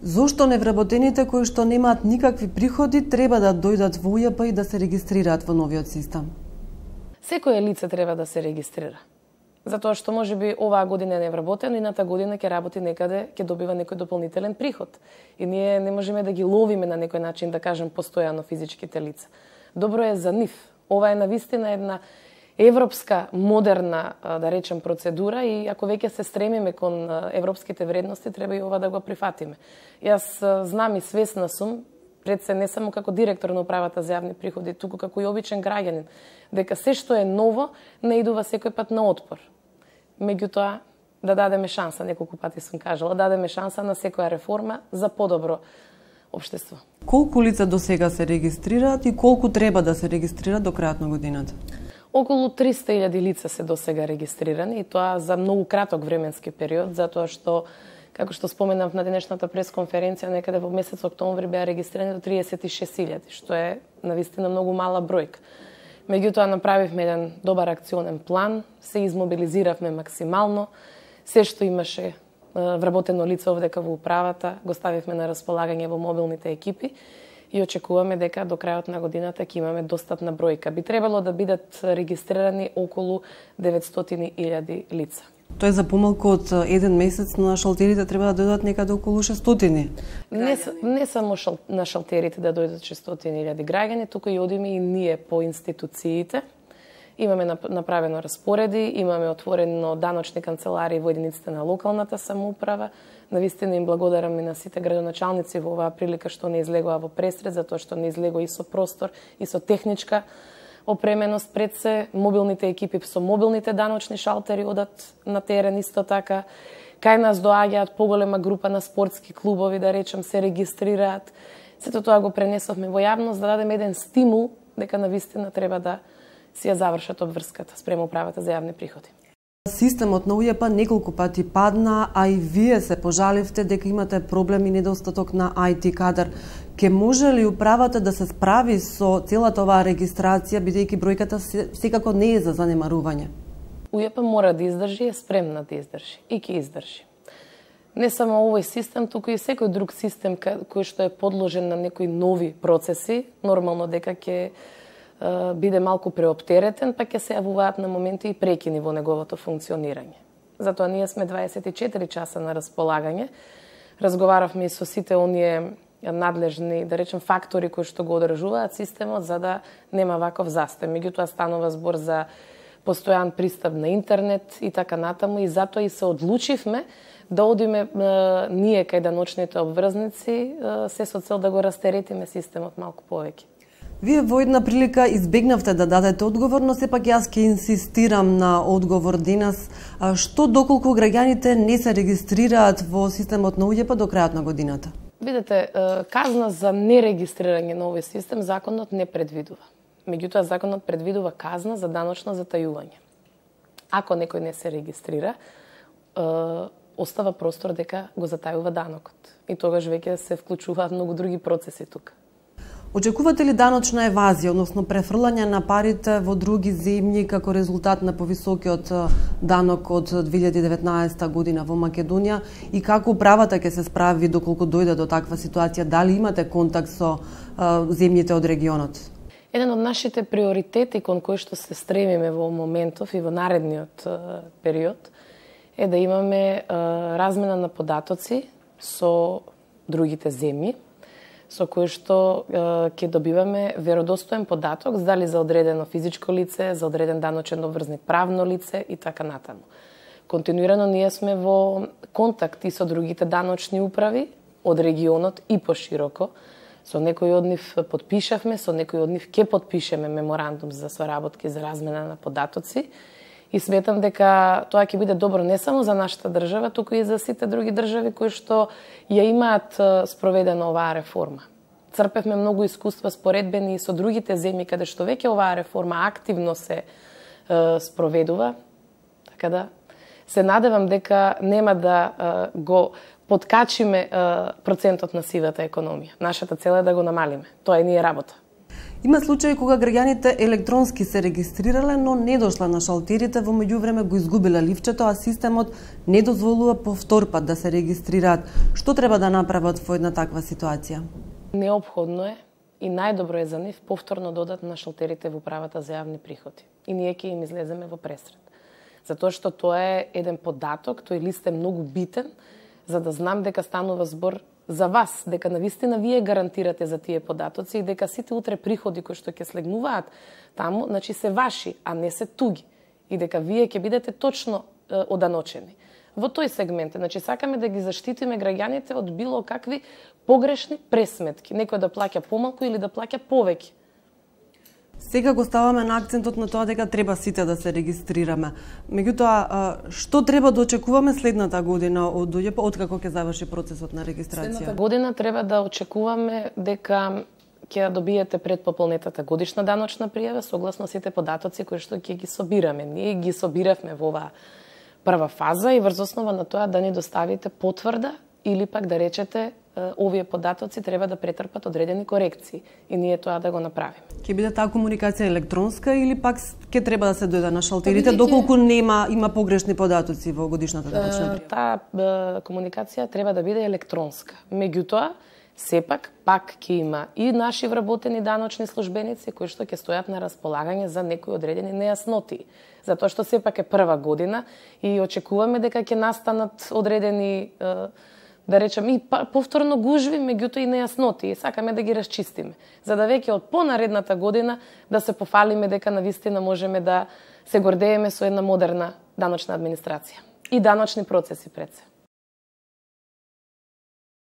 Зошто невработените кои што немаат никакви приходи треба да дојдат во УЈП и да се регистрираат во новиот систем? Секое лице треба да се регистрира. Затоа што можеби оваа година не вработен, ината година ќе работи некаде, ќе добива некој дополнителен приход. И ние не можеме да ги ловиме на некој начин, да кажем, постојано физичките лица. Добро е за нив. Ова е навистина една европска, модерна, да речем, процедура и ако веќе се стремиме кон европските вредности, треба и ова да го прифатиме. Јас знам и свесна сум, пред се не само како директор на управата за јавни приходи, туку како и обичен граѓанин, дека се што е ново не идува секој пат на отпор. Меѓутоа, да дадеме шанса, неколку пати сум кажала, дадеме шанса на секоја реформа за подобро општество. Колку лица до сега се регистрираат и колку треба да се регистрираат до крајот на годината? Околу 300.000 лица се до сега регистрирани и тоа за многу краток временски период, затоа што, како што споменав на денешната пресконференција, некаде во месец октомври беа регистрирани до 36.000, што е навистина многу мала бројка. Меѓутоа направивме еден добар акционен план, се измобилизиравме максимално, се што имаше вработено лице овдека во управата, го ставивме на располагање во мобилните екипи и очекуваме дека до крајот на годината ќе имаме достатна бројка. Би требало да бидат регистрирани околу 900.000 лица. Тоа е за помалку од еден месец, но на шалтерите треба да дојдат некаде околу 600. Не само на шалтерите да дојдат 600.000 граѓани, туку и одиме и ние по институциите. Имаме направено распореди, имаме отворено даночни канцеларии во единиците на локалната самоуправа. Навистина им благодарам и на сите градоначалници во оваа прилика што не излегоа во пресред, затоа што не излегоа и со простор, и со техничка опременост пред се. Мобилните екипи со мобилните даночни шалтери одат на терен исто така. Кај нас доаѓаат поголема група на спортски клубови, да речем, се регистрираат. Сето тоа го пренесовме во јавност да дадеме еден стимул дека навистина треба да си ја завршат обврската спрема управата за јавни приходи. Системот на УЈП неколку пати падна, а и вие се пожаливте дека имате проблем и недостаток на IT кадар. Ке може ли управата да се справи со целата оваа регистрација, бидејќи бројката секако не е за занемарување? УЈП мора да издржи, е спремна да издржи и ќе издржи. Не само овој систем, туку и секој друг систем кој што е подложен на некои нови процеси, нормално дека ќе биде малку преоптеретен, па ќе се јавуваат на моменти и прекини во неговото функционирање. Затоа ние сме 24 часа на располагање. Разговаравме и со сите оние надлежни, да речем, фактори кои што го одржуваат системот за да нема ваков застој. Меѓутоа станува збор за постојан пристап на интернет и така натаму и затоа и се одлучивме да одиме ние кај даночните обврзници се со цел да го растеретиме системот малку повеќе. Вие во една прилика избегнавте да дадете одговор, но сепак јас ќе инсистирам на одговор денес. Што доколку граѓаните не се регистрираат во системот на УЈП до крајот на годината? Видете, казна за нерегистрирање на овој систем законот не предвидува. Меѓутоа законот предвидува казна за даночно затајување. Ако некој не се регистрира, остава простор дека го затајува данокот. И тогаш веќе се вклучуваат многу други процеси тука. Очекувате ли даночна евазија, односно префрлање на парите во други земји како резултат на повисокиот данок од 2019 година во Македонија и како управата ќе се справи доколку дојде до таква ситуација? Дали имате контакт со земјите од регионот? Еден од нашите приоритети кон кој што се стремиме во моментов и во наредниот период е да имаме размена на податоци со другите земји, со кој што ќе добиваме веродостоен податок дали за одредено физичко лице, за одреден даночен обврзник правно лице и така натаму. Континуирано ние сме во контакт и со другите даночни управи од регионот и пошироко. Со некои од нив подпишавме, со некои од нив ќе подпишеме меморандум за соработки за размена на податоци и сметам дека тоа ќе биде добро не само за нашата држава, туку и за сите други држави кои што ја имаат спроведена оваа реформа. Црпевме многу искуства споредбени и со другите земји каде што веќе оваа реформа активно се спроведува, така да се надевам дека нема да го подкачиме процентот на сивата економија. Нашата цел е да го намалиме. Тоа е ние работа. Има случаи кога граѓаните електронски се регистрирале, но не дошла на шалтерите, во меѓувреме го изгубила ливчето, а системот не дозволува повтор пат да се регистрираат. Што треба да направат во една таква ситуација? Неопходно е и најдобро е за нив повторно додат на шалтерите во управата за јавни приходи. И ние ќе им излеземе во пресред. Затоа што тоа е еден податок, тој лист е многу битен, за да знам дека станува збор за вас, дека навистина вие гарантирате за тие податоци и дека сите утре приходи кои што ќе слегнуваат таму, значи се ваши, а не се туги. И дека вие ќе бидете точно оданочени. Во тој сегмент, значи сакаме да ги заштитиме граѓаните од било какви погрешни пресметки, некој да плаќа помалку или да плаќа повеќе. Сега го ставаме на акцентот на тоа дека треба сите да се регистрираме. Меѓутоа, што треба да очекуваме следната година од ДЈП, откако ќе заврши процесот на регистрација? Следната година треба да очекуваме дека ќе добиете предпополнетата годишна даночна пријава согласно сите податоци кои што ќе ги собираме. Ние ги собиравме во оваа прва фаза и врз основа на тоа да ни доставите потврда или пак да речете овие податоци треба да претрпат одредени корекции и ние тоа да го направиме. Ќе биде таа комуникација електронска или пак ќе треба да се дојде на шалтерите доколку има погрешни податоци во годишната даночна пријава? Таа комуникација треба да биде електронска. Меѓутоа, сепак пак ќе има и наши вработени даночни службеници кои што ќе стојат на располагање за некои одредени нејасноти. Затоа што сепак е прва година и очекуваме дека ќе настанат одредени да речем и повторно гужви, меѓутоа и нејасноти, и сакаме да ги расчистиме, за да веќе од понаредната година да се пофалиме дека навистина можеме да се гордееме со една модерна даночна администрација и даночни процеси пред се.